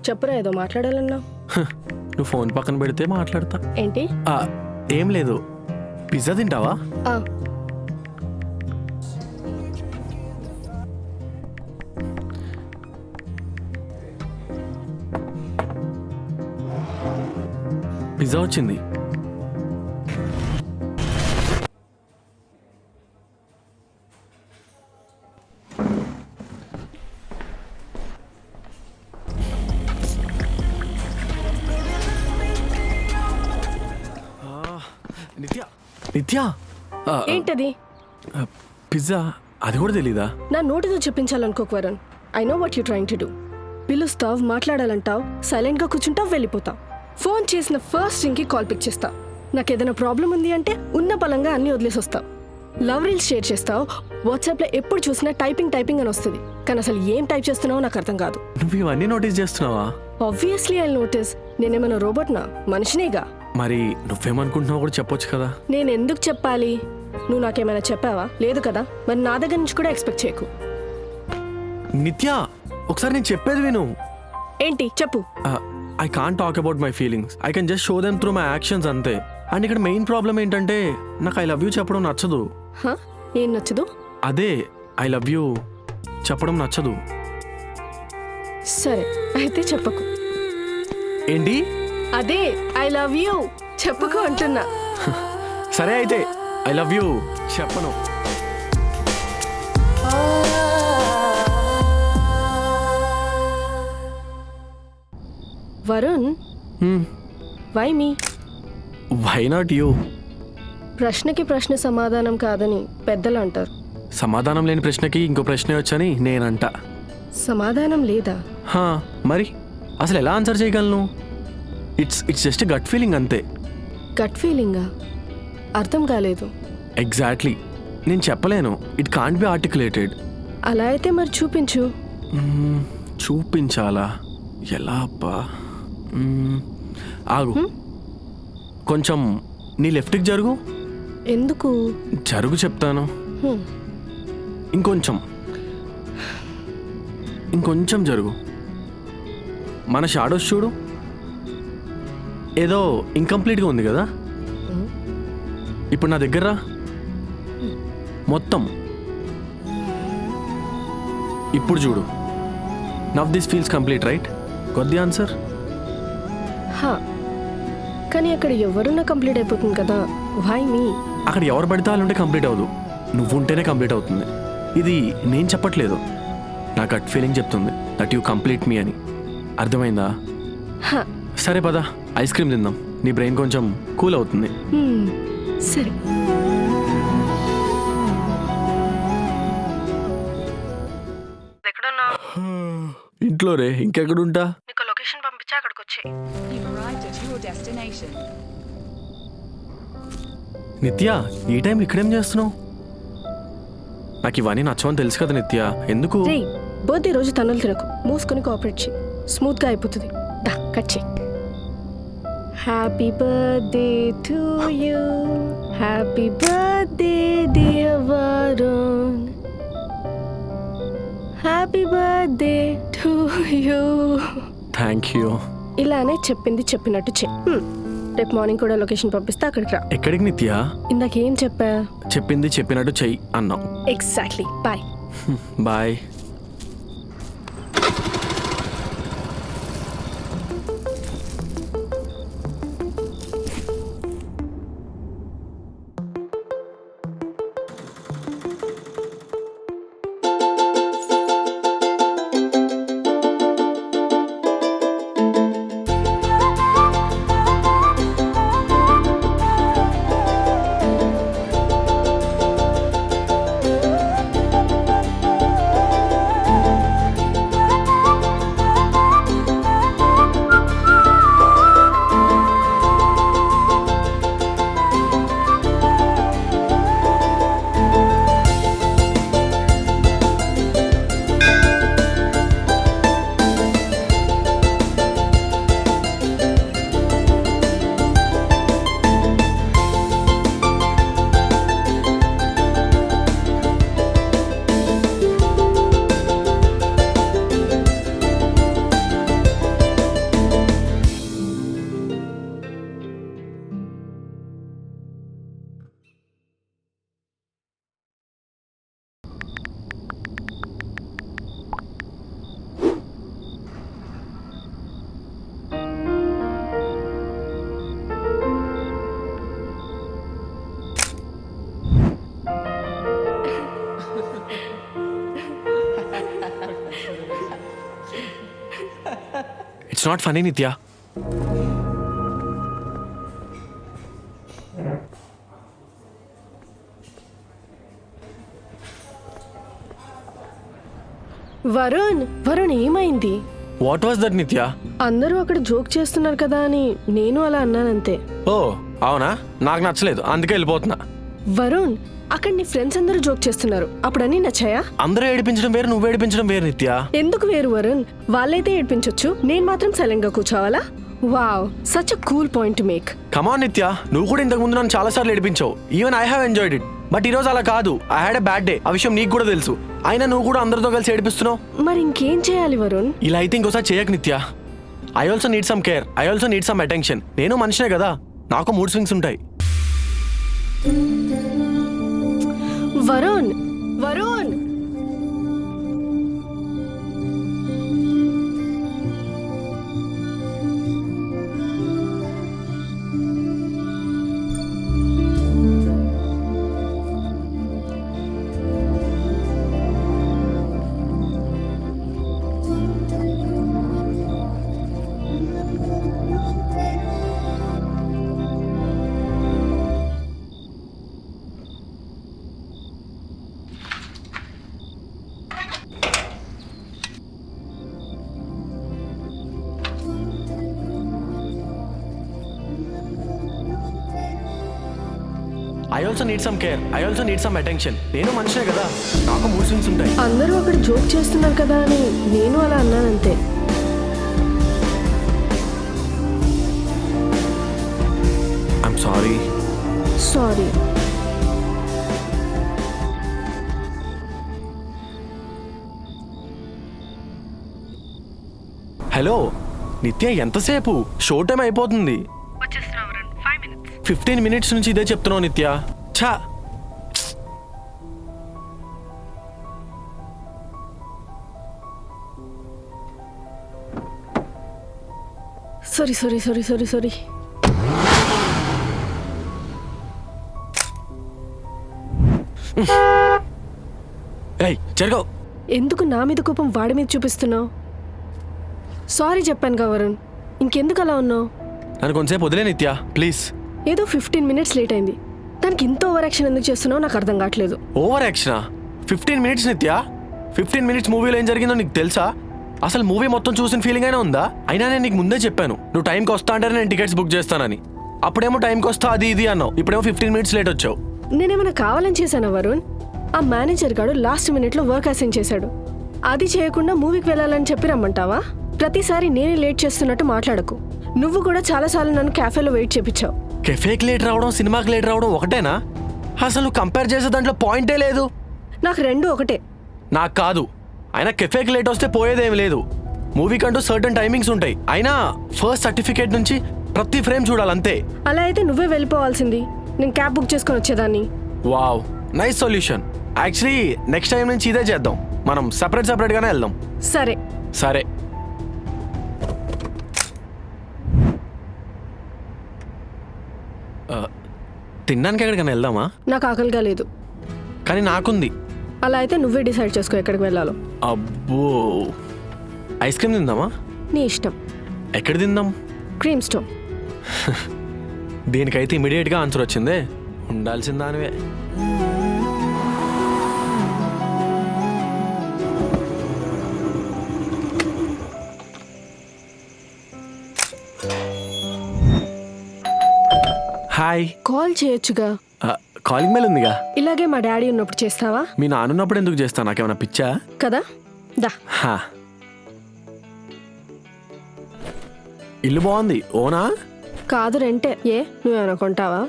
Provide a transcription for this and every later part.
చెప్పురా ఏదో మాట్లాడాలన్నా. నువ్వు ఫోన్ పక్కన పెడితే మాట్లాడతా. ఏంటి? ఏం లేదు. పిజ్జా తింటావా? పిజ్జా వచ్చింది. నిత్య నిత్య ఏంటది? పిజ్జా అది కూడా తెలీదా? నా నోటితో చెప్పించాలనుకోకు Varun. I know what you trying to do. పిలుస్తావు, మాట్లాడాలంటావు, సైలెంట్గా కూర్చుంటావు, వెళ్ళిపోతావు. ఫోన్ చేసిన ఫస్ట్ రింగ్కి కాల్ పిక్ చేస్తావు. నాకేదైనా ప్రాబ్లం ఉంది అంటే ఉన్న బలంగా అన్నీ వదిలేసి వస్తావు. లవ్ రీల్స్ షేర్ చేస్తావు. వాట్సాప్లో ఎప్పుడు చూసినా టైపింగ్ టైపింగ్ అని వస్తుంది, కానీ అసలు ఏం టైప్ చేస్తున్నావో నాకు అర్థం కాదు. నువ్వు ఇవన్నీ నోటీస్ చేస్తున్నావా? Obviously I notice. నేనేమైనా రోబోట్నా? మనిషినేగా. మరి నువ్వేమనుకుంటున్నావు కూడా చెప్పొచ్చు కదా. నేను ఎందుకు చెప్పాలి? నువ్వు నాకేమైనా చెప్పావా? లేదు కదా. మరి నా దగ్గర నుంచి కూడా ఎక్స్పెక్ట్ చేయకు. నిత్య, ఒకసారి నేను చెప్పేది విను. ఏంటి చెప్పు. I can't talk about my feelings. I can just show them through my actions అంతే. అండ్ ఇక్కడ మెయిన్ ప్రాబ్లం ఏంటంటే నాకు ఐ లవ్ యూ చెప్పడం నచ్చదు. ఏం నచ్చదు? అదే ఐ లవ్ యూ చెప్పడం నచ్చదు. సరే అయితే చెప్పకు. ఏంటి? అదే ఐ లవ్ యూ చెప్పకు అంటున్నా. సరే అయితే ఐ లవ్ యూ చెప్పను. Varun, why me? Why not you? ప్రశ్నకి ప్రశ్న సమాధానం కాదని పెద్దలు అంటారు. సమాధానం లేని ప్రశ్నకి ఇంకో ప్రశ్నే వచ్చని నేనంట. సమాధానం లేదా? మరి అసలు ఎలా ఆన్సర్ చేయగలను? ఇట్స్ జస్ట్ గట్ ఫీలింగ్ అంతే. గట్ ఫీలింగా? అర్థం కాలేదు. ఎగ్జాక్ట్లీ, నేను చెప్పలేను. It can't be articulated. అలా అయితే మరి చూపించు. చూపించాలా? ఎలా అబ్బా? ఆగు, కొంచెం నీ లెఫ్ట్కి జరుగు. ఎందుకు జరుగు చెప్తాను. ఇంకొంచెం జరుగు. మన షాడోస్ చూడు, ఏదో ఇంకంప్లీట్గా ఉంది కదా. ఇప్పుడు నా దగ్గర రా. మొత్తం ఇప్పుడు చూడు. Now this feels complete, right? Got the answer. కానీ అక్కడ ఎవరున్నా కంప్లీట్ అయిపోతుంది కదా. Why me? అక్కడ ఎవరు పడితే వాళ్ళు ఉంటే కంప్లీట్ అవ్వదు, నువ్వు ఉంటేనే కంప్లీట్ అవుతుంది. ఇది నేను చెప్పట్లేదు, నా గట్ ఫీలింగ్ చెప్తుంది దట్ యూ కంప్లీట్ మీ అని. అర్థమైందా? సరే పద, ఐస్ క్రీమ్ తిందాం. నీ బ్రెయిన్ కొంచెం కూల్ అవుతుంది. సరే. ఇంట్లో రే, ఇంకెక్కడుంటా? నీకు లొకేషన్ పంపించా, అక్కడికి వచ్చే. నిత్య, ఈ టైం ఇక్కడేం చేస్తున్నావు? నాకు ఇవన్నీ నచ్చవని తెలుసు కదా నిత్య, ఎందుకు? బర్త్డే రోజు తన్నులు తినకు, మూసుకొని కోఆపరేట్ చేయి, స్మూత్గా అయిపోతుంది. కట్ చేయి. Happy birthday to you, happy birthday dear Varun, happy birthday to you. Thank you. ఇలానే చెప్పింది చెప్పినట్టు చెయ్యి. రేపు మార్నింగ్ కూడా లొకేషన్ పంపిస్తే అక్కడికి రా. ఎక్కడికి నిత్య? ఇందాకేం చెప్పా? చెప్పింది చెప్పినట్టు చెయ్యి అన్నావు. Exactly. Bye. Bye. It's not funny Nitya. Varun ఏమైంది? వాట్ వాస్ దట్ నిత్య? అందరూ అక్కడ జోక్ చేస్తున్నారు కదా అని నేను అలా అన్నానంతే. ఓ అవునా, నాకు నచ్చలేదు అందుకే వెళ్ళిపోతున్నా. వరుణ్, అక్కడ నీ ఫ్రెండ్స్ అందరూ జోక్ చేస్తున్నారు, అప్పుడు అన్నీ నచ్చాయా? అందరూ ఏడిపించడం వేరు, నువ్వు ఏడిపించడం వేరు నిత్య. ఎందుకు వేరు వరుణ్? వాళ్ళైతే ఏడిపించొచ్చు, నేను మాత్రం సైలెంట్ గా కూర్చోవాలా? Wow, such a cool point to make. Come on Nithya, నువ్వు కూడా ఇంతకు ముందు నన్ను చాలా సార్లు ఏడిపించావు. Even I have enjoyed it. But ఈ రోజు అలా కాదు. I had a bad day. ఆ విషయం నీకు కూడా తెలుసు. అయినా నువ్వు కూడా అందరితో కలిసి ఏడిపిస్తున్నావు. మరి ఇంకేం చేయాలి వరుణ్? ఇలా అయితే ఇంకోసారి చేయకు నిత్య. I also need some care, I also need some attention. నేను మనిషినే కదా, నాకు మూడ్ స్వింగ్స్ ఉంటాయి. Varun, Varun, I also need some care, I also need some attention. నేను మనిషినే కదా, నాకు మూడ్ స్వింగ్స్ ఉంటాయి. అందరూ అక్కడ జోక్ చేస్తున్నారు కదా అని నేను అలా అన్నానంతే. I'm sorry. Sorry. Hello Nithya, ఎంతసేపు? షో టైం అయిపోతుంది. 15 minutes నుంచి ఇదే చెప్తున్నావు నిత్య. ఛా, sorry sorry sorry sorry sorry. ఏయ్ జరగవు. ఎందుకు నా మీద కోపం వాడి మీద చూపిస్తున్నావు? సారీ చెప్పాను కా వరుణ్, ఇంకెందుకు అలా ఉన్నావు? నన్ను కొంచెంసేపు వదిలే నిత్య ప్లీజ్. ఏదో 15 minutes లేట్ అయింది, దానికి ఇంత ఓవర్ యాక్షన్ ఎందుకు చేస్తున్నావు నాకు అర్థం కావట్లేదు. ఓవర్ యాక్షనా? 15 minutes నిత్య. 15 minutes మూవీలో ఏం జరిగిందో నీకు తెలుసా? అసలు మూవీ మొత్తం చూసిన ఫీలింగ్ అయినా ఉందా? అయినా నేను నీకు ముందే చెప్పాను, నువ్వు టైంకి వస్తా అంటే నేను టికెట్స్ బుక్ చేస్తానని. అప్పుడేమో టైంకి వస్తా అది ఇది అన్నావు, ఇప్పుడేమో 15 minutes లేట్ వచ్చావు. నేనేమైనా కావాలని చేశానా వరుణ్? ఆ మేనేజర్ గాడు లాస్ట్ మినిట్లో వర్క్ అసైన్ చేశాడు. అది చేయకుండా మూవీకి వెళ్ళాలని చెప్పి రమ్మంటావా? ప్రతిసారి నేనే లేట్ చేస్తున్నట్టు మాట్లాడకు. నువ్వు కూడా చాలాసార్లు నన్ను క్యాఫేలో వెయిట్ చేపించావు. కెఫేకి లేట్ రావడం, సినిమాకి లేట్ రావడం ఒకటేనా? అసలు కంపేర్ చేసే దాంట్లో పాయింటే లేదు. నాకు రెండు ఒకటే. నాకు కాదు. అయినా కెఫేకి లేట్ వస్తే పోయేదేం లేదు. మూవీకి అంటూ సర్టన్ టైమింగ్స్ ఉంటాయి. అయినా ఫస్ట్ సర్టిఫికేట్ నుంచి ప్రతి ఫ్రేమ్ చూడాలంతే. అలా అయితే నువ్వే వెళ్ళిపోవాల్సింది, నేను క్యాబ్ బుక్ చేసుకొని వచ్చేదాన్ని. Wow, nice solution. Actually next time నుంచి ఇదే చేద్దాం. మనం సపరేట్గానే వెళ్దాం. సరే సరే. తినడానికి ఎక్కడికైనా వెళ్దామా? నాకు ఆకలిగా లేదు. కానీ నాకుంది. అలా అయితే నువ్వే డిసైడ్ చేసుకో ఎక్కడికి వెళ్ళాలో. అబ్బో, ఐస్ క్రీమ్ తిందామా? నీ ఇష్టం. ఎక్కడ తిందాం? Cream stone. దీనికైతే ఇమీడియట్గా ఆన్సర్ వచ్చిందే, ఉండాల్సిన దానివే. హాయ్. కాల్ చేయొచ్చుగా. కాలింగ్ బెల్ ఉందిగా. ఇలాగే మా డాడీ ఉన్నప్పుడు చేస్తావా? మీ నాన్నున్నప్పుడు ఎందుకు చేస్తా? నాకేమైనా పిచ్చా? కదా దా. ఇల్లు బాగుంది. ఓనా? కాదు రెంటే. ఏ నువ్వేమైనా కొంటావా?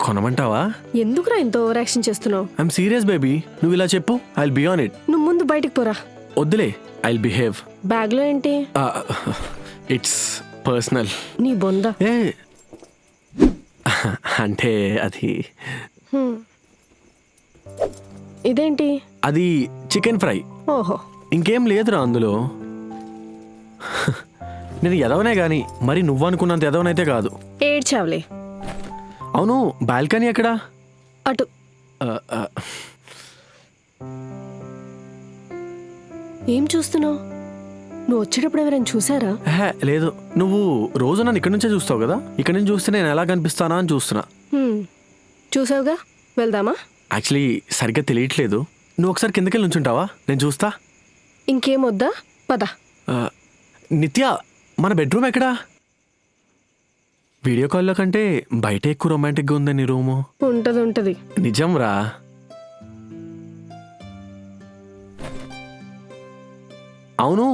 కొనమంటావా? ఎందుకురా ఇంత ఓవర్ యాక్షన్ చేస్తున్నావు? ఐఎమ్ సీరియస్ బేబీ, నువ్వు ఇలా చెప్పు, I will be on it. నువ్వు ముందు బయటికి పోరా. వద్దులే, ఐ విల్ బిహేవ్. బ్యాగ్లో ఏంటి? It's personal. నీ బొంద. ఏ అంటే అది ఇదేంటి? అది చికెన్ ఫ్రై. ఓహో, ఇంకేం లేదురా అందులో. నేను ఎదవనే గాని మరి నువ్వు అనుకున్నంత ఎదవనైతే కాదు. ఏడ్చావులే. అవును, బాల్కనీ ఎక్కడా? అటు. ఏం చూస్తున్నావు? నువ్వు వచ్చేటప్పుడు ఎవరైనా చూసారా? లేదు, నువ్వు రోజు నన్ను ఇక్కడ నుంచే చూస్తావు కదా, ఇక్కడ నుంచి చూస్తే నేను ఎలా కనిపిస్తానా అని చూస్తున్నా. చూసావుగా, వెళ్దామా? యాక్చువల్లీ సరిగ్గా తెలియట్లేదు. నువ్వు ఒకసారి కిందకెళ్ళి నుంచుంటావా, నేను చూస్తా. ఇంకేం వద్దా, పద. నిత్య, మన బెడ్రూమ్ ఎక్కడా? వీడియో కాల్లో కంటే బయట ఎక్కువ రొమాంటిక్గా ఉంది నీ రూము. ఉంటది. నిజం రా. అవును,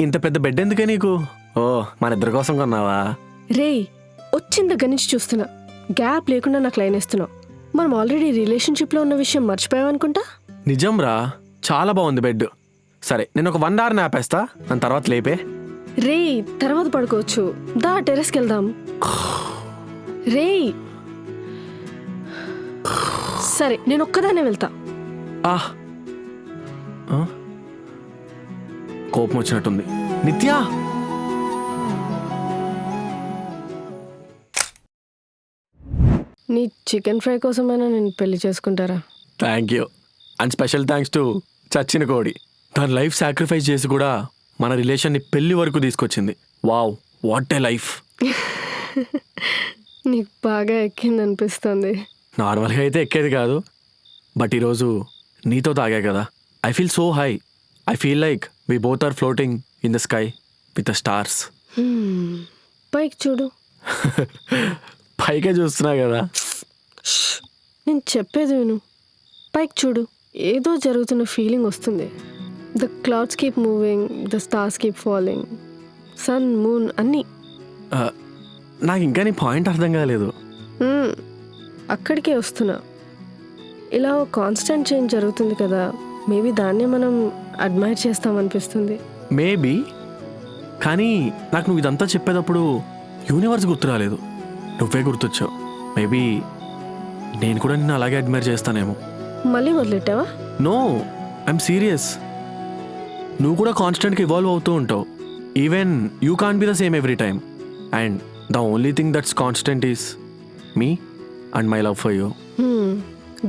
ఇంత పెద్ద బెడ్ ఎందుకే నీకు? ఓ, మన ఇద్దరి కోసం కొన్నావా? రేయ్, వచ్చిన దగ్గర నుంచి చూస్తున్నా, గ్యాప్ లేకుండా నాకు లైన్ ఇస్తున్నావు. మనం ఆల్రెడీ రిలేషన్షిప్లో ఉన్న విషయం మర్చిపోయావనుకుంటా. నిజం రా, చాలా బాగుంది బెడ్. సరే, నేను ఒక 1 hour నాపేస్తా, దాని తర్వాత లేపే. రేయ్, తర్వాత పడుకోవచ్చు, దా టెర్రస్కి వెళ్దాం. రేయ్, సరే నేను ఒక్కదానే వెళ్తా. కోపం వచ్చినట్టుంది. నిత్య, నీ చికెన్ ఫ్రై కోసమైనా నేను పెళ్లి చేసుకుంటారా? Thank you. And special thanks to చచ్చిన కోడి. తన లైఫ్ సాక్రిఫైస్ చేసి కూడా మన రిలేషన్ని పెళ్లి వరకు తీసుకొచ్చింది. Wow, what a life. నీకు బాగా ఎక్కింది అనిపిస్తుంది. నార్మల్గా అయితే ఎక్కేది కాదు, బట్ ఈరోజు నీతో తాగా కదా, I feel so high. I feel like we both are floating in the sky with the stars. పైకి చూడు. పైకే చూస్తున్నా కదా. నేను చెప్పేది విను, పైకి చూడు. ఏదో జరుగుతున్న ఫీలింగ్ వస్తుంది. The clouds keep moving, the stars keep following, sun moon అన్నీ. నాకు ఇంకా నీ పాయింట్ అర్థం కాలేదు. అక్కడికే వస్తున్నా. ఇలా ఒక కాన్స్టెంట్ చేంజ్ జరుగుతుంది కదా, మేబీ దాన్నే మనం అడ్మైర్ చేస్తామనిపిస్తుంది. మేబీ, కానీ నాకు నువ్వు ఇదంతా చెప్పేటప్పుడు యూనివర్స్ గుర్తు రాలేదు, నువ్వే గుర్తొచ్చావు. మేబీ నేను కూడా నిన్ను అలాగే అడ్మైర్ చేస్తానేమో. మళ్ళీ మొదలెట్టావా? No, I'm serious. నువ్వు కూడా కాన్స్టెంట్గా ఇవాల్వ్ అవుతూ ఉంటావు. Even you can't be the same every time. And the only thing that's constant is me and my love for you.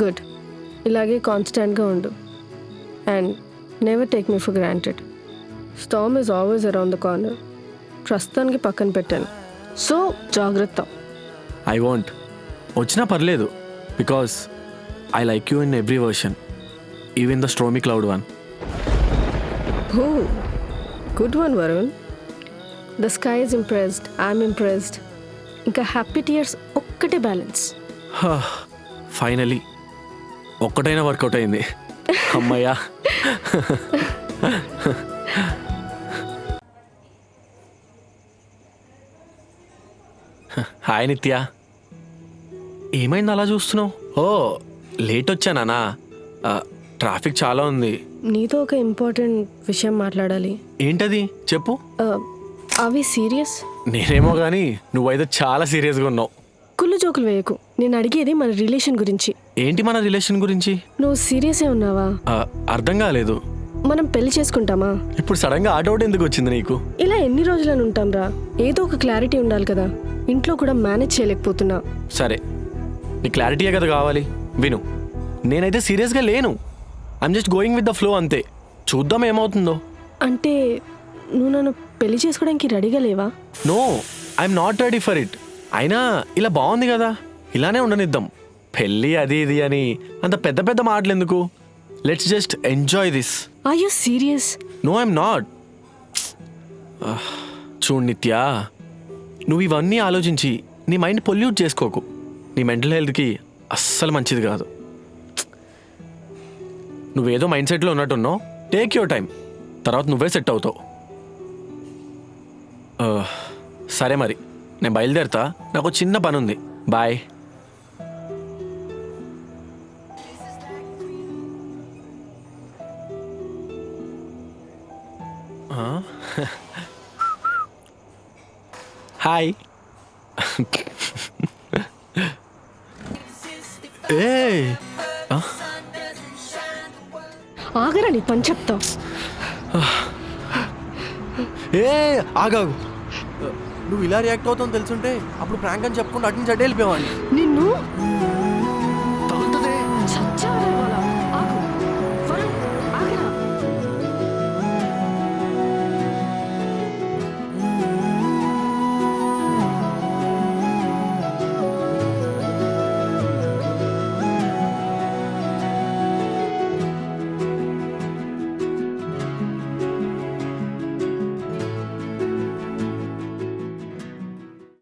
Good, ఇలాగే కాన్స్టెంట్గా ఉండు. And never take me for granted. Storm is always around the corner. ప్రస్తుతానికి పక్కన పెట్టాను, so జాగ్రత్త. I want. వచ్చినా పర్లేదు, because I like you in every version, even the stormy cloud one. Good one Varun. The sky is impressed, I'm impressed. ఇంకా happy tears ఒక్కటే balance. Finally ఒక్కటైనా work out అయింది. అమ్మయ్యా. హాయ్ నిత్య, ఏమైంది అలా చూస్తున్నావు? ఓ, లేట్ వచ్చానా? ట్రాఫిక్ చాలా ఉంది. నీతో ఒక ఇంపార్టెంట్ విషయం మాట్లాడాలి. ఏంటది, చెప్పు. అవి సీరియస్? నేనేమో కానీ నువ్వైతే చాలా సీరియస్గా ఉన్నావు. కుళ్ళు జోకులు వేయకు. నేను అడిగేది మన రిలేషన్ గురించి. ఏంటి మన రిలేషన్ గురించి? నువ్వు సీరియసే ఉన్నావా? అర్థం కాలేదు. మనం పెళ్లి చేసుకుంటామా? ఇప్పుడు సడన్ గా ఆ డౌట్ ఎందుకు వచ్చింది నీకు? ఇలా ఎన్ని రోజులని ఉంటాం రా? ఏదో ఒక క్లారిటీ ఉండాలి కదా. ఇంట్లో కూడా మేనేజ్ చేయలేకపోతున్నా. సరే, నీ క్లారిటీయే కదా కావాలి. విను, నేనైతే సీరియస్గా లేను. I'm just going with the flow, అంతే. చూద్దాం ఏమవుతుందో. అంటే నువ్వు నన్ను పెళ్లి చేసుకోవడానికి రెడీగా లేవా? No, I'm not ready for it. అయినా ఇలా బాగుంది కదా, ఇలానే ఉండనిద్దాం. పెళ్ళి అది ఇది అని అంత పెద్ద పెద్ద మాటలు ఎందుకు? Let's just enjoy this. Are you serious? No, I'm not. చూడు నిత్య, నువ్వు ఇవన్నీ ఆలోచించి నీ మైండ్ పొల్యూట్ చేసుకోకు. నీ మెంటల్ హెల్త్కి అస్సలు మంచిది కాదు. నువ్వేదో మైండ్ సెట్లో ఉన్నట్టున్నావు. టేక్ యువర్ టైం, తర్వాత నువ్వే సెట్ అవుతావు. సరే మరి, నేను బయలుదేరుతా. నాకు చిన్న పని ఉంది. బాయ్. హాయ్. ఆగరా, నీ పని చెప్తా. ఆగాగు. నువ్వు ఇలా రియాక్ట్ అవుతావు తెలుసుంటే అప్పుడు ప్రాంక్ అని చెప్పుకుంటూ అటు నుంచి అడ్డు వెళ్ళిపోయావాడిని. నిన్ను